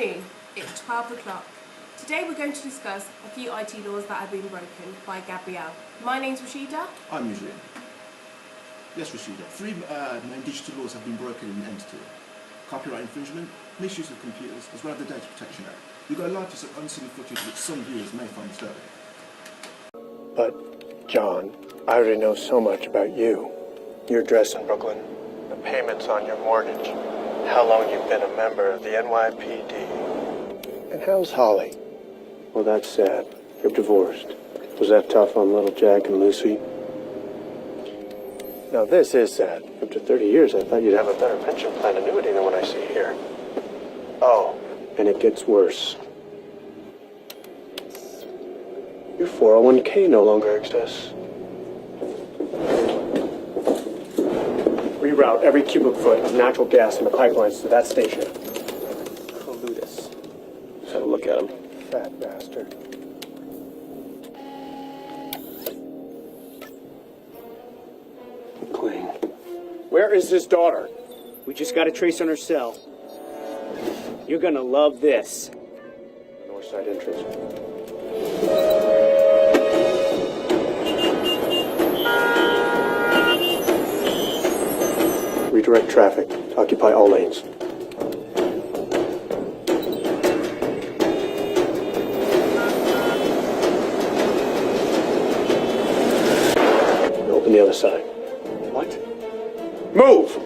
afternoon, it's 12 o'clock. Today we're going to discuss a few IT laws that have been broken by Gabrielle. My name's Rashida. I'm Eugene. Yes, Rashida. Three main digital laws have been broken in Entity. Copyright infringement, misuse of computers, as well as the Data Protection Act. We've got a large piece of unseen footage which some viewers may find disturbing. But, John, I already know so much about you. Your address in Brooklyn, the payments on your mortgage, how long you've been a member of the NYPD. And how's Holly? Well, that's sad. You're divorced. Was that tough on little Jack and Lucy? Now this is sad. After 30 years, I thought you'd have a better pension plan annuity than what I see here. Oh, and it gets worse. Your 401k no longer exists. Reroute every cubic foot of natural gas in the pipelines to that station. Coludus. Let's have a look at him. Fat bastard. Cling. Where is his daughter? We just got a trace on her cell. You're gonna love this. The north side entrance. Redirect traffic. Occupy all lanes. Open the other side. What? Move!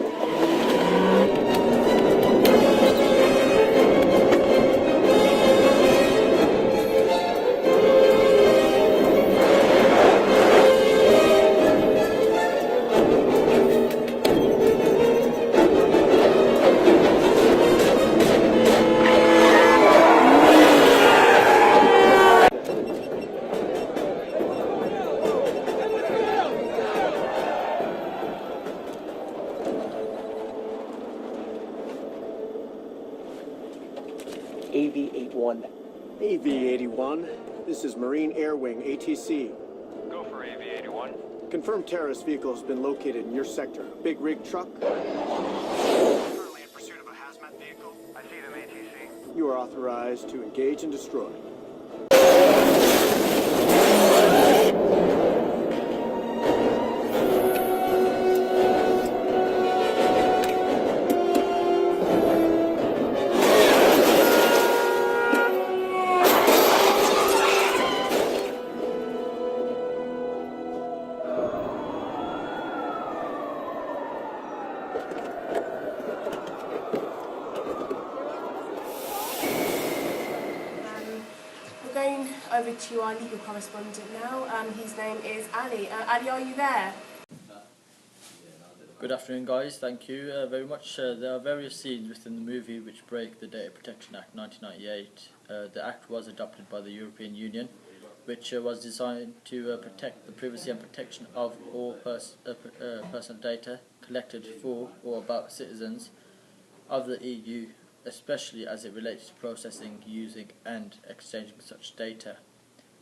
AV-81. AV-81. This is Marine Air Wing, ATC. Go for AV-81. Confirmed terrorist vehicle has been located in your sector. Big rig truck. Currently in pursuit of a hazmat vehicle. I see them, ATC. You are authorized to engage and destroy. We're going over to our legal correspondent now. His name is Ali. Ali, are you there? Good afternoon, guys. Thank you very much. There are various scenes within the movie which break the Data Protection Act 1998. The act was adopted by the European Union, which was designed to protect the privacy and protection of all personal data collected for or about citizens of the EU, especially as it relates to processing, using and exchanging such data.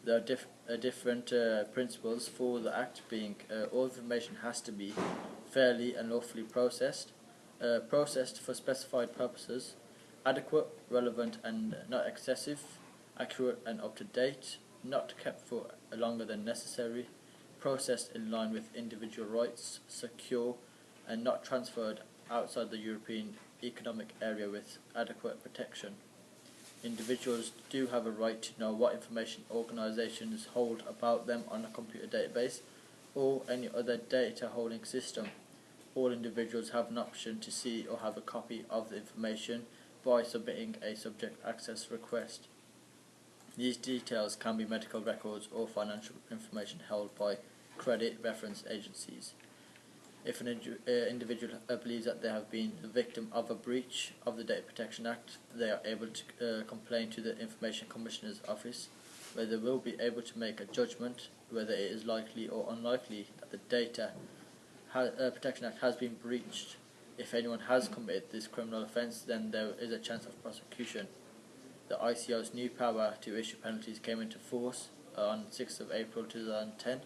There are different principles for the Act, being all information has to be fairly and lawfully processed, processed for specified purposes, adequate, relevant and not excessive, accurate and up-to-date, not kept for longer than necessary, processed in line with individual rights, secure and not transferred outside the European Economic Area with adequate protection. Individuals do have a right to know what information organisations hold about them on a computer database or any other data holding system. All individuals have an option to see or have a copy of the information by submitting a subject access request. These details can be medical records or financial information held by credit reference agencies. If an individual believes that they have been the victim of a breach of the Data Protection Act, they are able to complain to the Information Commissioner's Office, where they will be able to make a judgment whether it is likely or unlikely that the Data Protection Act has been breached. If anyone has committed this criminal offence, then there is a chance of prosecution. The ICO's new power to issue penalties came into force on 6th of April 2010,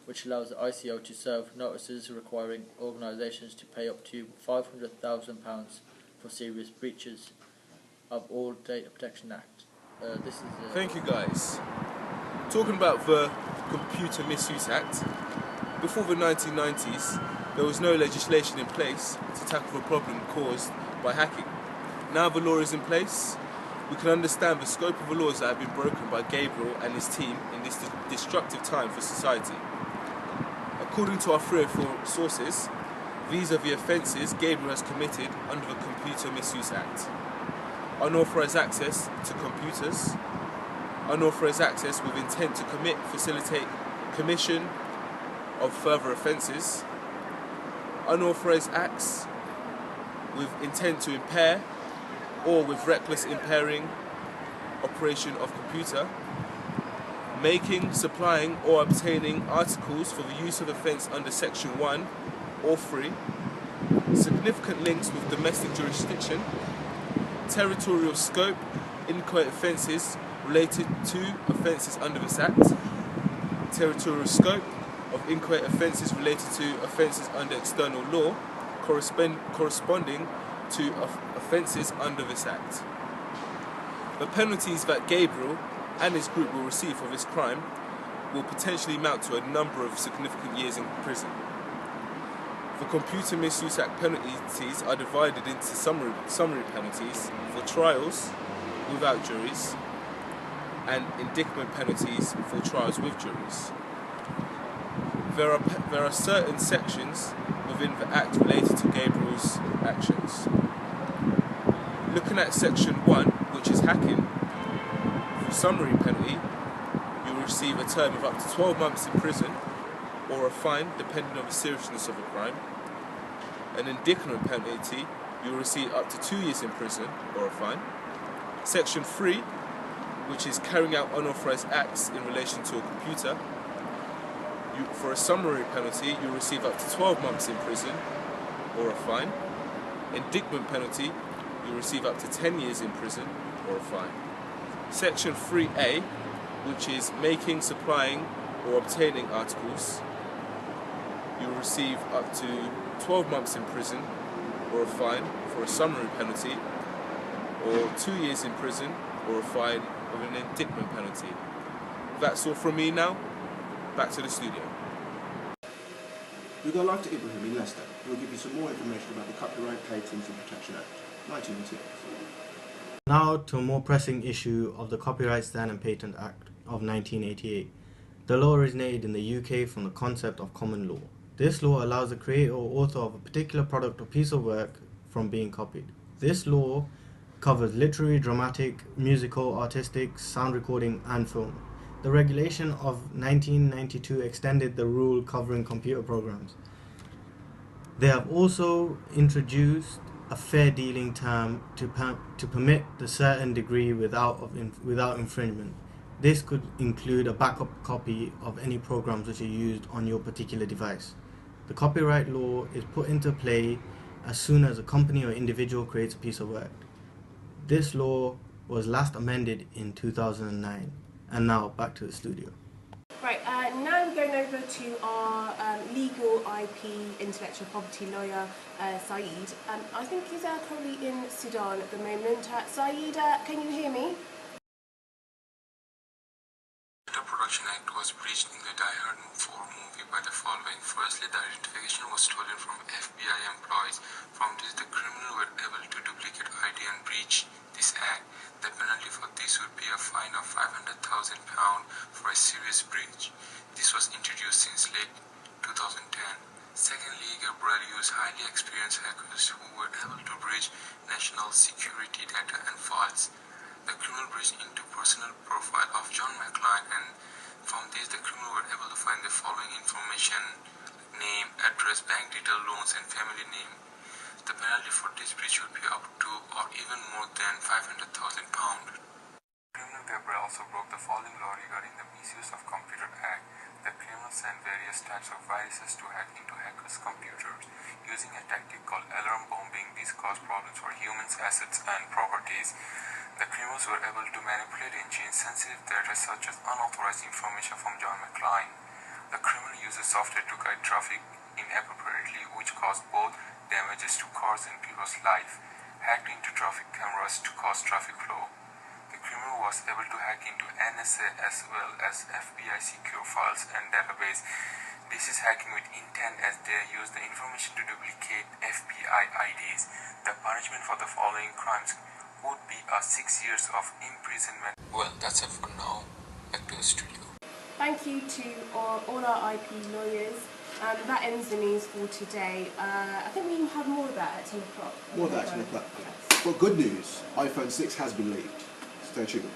which allows the ICO to serve notices requiring organisations to pay up to £500,000 for serious breaches. of all Data Protection Act. This is Thank you, guys. Talking about the Computer Misuse Act, before the 1990s, there was no legislation in place to tackle the problem caused by hacking. Now the law is in place, we can understand the scope of the laws that have been broken by Gabriel and his team in this destructive time for society. According to our 3 or 4 sources, these are the offences Gabriel has committed under the Computer Misuse Act. Unauthorised access to computers, unauthorised access with intent to commit, facilitate, commission of further offences, unauthorised acts with intent to impair or with reckless impairing operation of computer, making, supplying or obtaining articles for the use of offence under section 1 or 3, significant links with domestic jurisdiction, territorial scope, inchoate offences related to offences under this Act, territorial scope of inchoate offences related to offences under external law corresponding to offences under this Act. The penalties that Gabriel and his group will receive for this crime will potentially amount to a number of significant years in prison. The Computer Misuse Act penalties are divided into summary penalties for trials without juries and indictment penalties for trials with juries. There are certain sections within the Act related to Gabriel's actions. Looking at section 1, which is hacking, for summary penalty, you will receive a term of up to 12 months in prison or a fine depending on the seriousness of the crime. An indictment penalty, you will receive up to 2 years in prison or a fine. Section 3, which is carrying out unauthorised acts in relation to a computer, for a summary penalty, you will receive up to 12 months in prison or a fine. Indictment penalty, you will receive up to 10 years in prison or a fine. Section 3A, which is making, supplying or obtaining articles, you will receive up to 12 months in prison or a fine for a summary penalty, or 2 years in prison or a fine with an indictment penalty. That's all from me now. Back to the studio. We go live to Ibrahim in Leicester, who will give you some more information about the Copyright Patents and Protection Act, 1988. Now to a more pressing issue of the Copyright Stand and Patent Act of 1988. The law originated in the UK from the concept of common law. This law allows the creator or author of a particular product or piece of work from being copied. This law covers literary, dramatic, musical, artistic, sound recording and film. The regulation of 1992 extended the rule covering computer programs. They have also introduced a fair dealing term to permit the certain degree without infringement. This could include a backup copy of any programs which are used on your particular device. The copyright law is put into play as soon as a company or individual creates a piece of work. This law was last amended in 2009. And now back to the studio. Right, now I'm going over to our legal IP intellectual property lawyer, Saeed. I think he's currently in Sudan at the moment. Saeed, can you hear me? The Protection Act was breached in the Die Hard 4 movie by the following. Firstly, the identification was stolen from FBI employees. From this, the criminal were able to duplicate ID and breach this act. The penalty for this would be a fine of £500,000 for a serious breach. This was introduced since late 2010. Secondly, Gabriel used highly experienced hackers who were able to breach national security data and files. The criminal breached into personal profile of John McClane, and from this the criminal were able to find the following information: name, address, bank detail, loans and family name. The penalty for this breach would be up to or even more than £500,000. Criminal Gabriel also broke the following law regarding the Misuse of Computer Act. The criminal sent various types of viruses to hack into hackers' computers. Using a tactic called alarm bombing, these caused problems for humans, assets and properties. The criminals were able to manipulate and change sensitive data such as unauthorized information from John McClane. The criminal uses software to guide traffic inappropriately, which caused both damages to cars and people's life. hacked into traffic cameras to cause traffic flow. The criminal was able to hack into NSA as well as FBI secure files and database. This is hacking with intent as they use the information to duplicate FBI IDs. The punishment for the following crimes would be 6 years of imprisonment. Well, that's it for now. Back to the studio. Thank you to all our IP lawyers. That ends the news for today. I think we have more of that at 10 o'clock. More of that at 10 o'clock. Yes. But good news, iPhone 6 has been leaked. Stay tuned.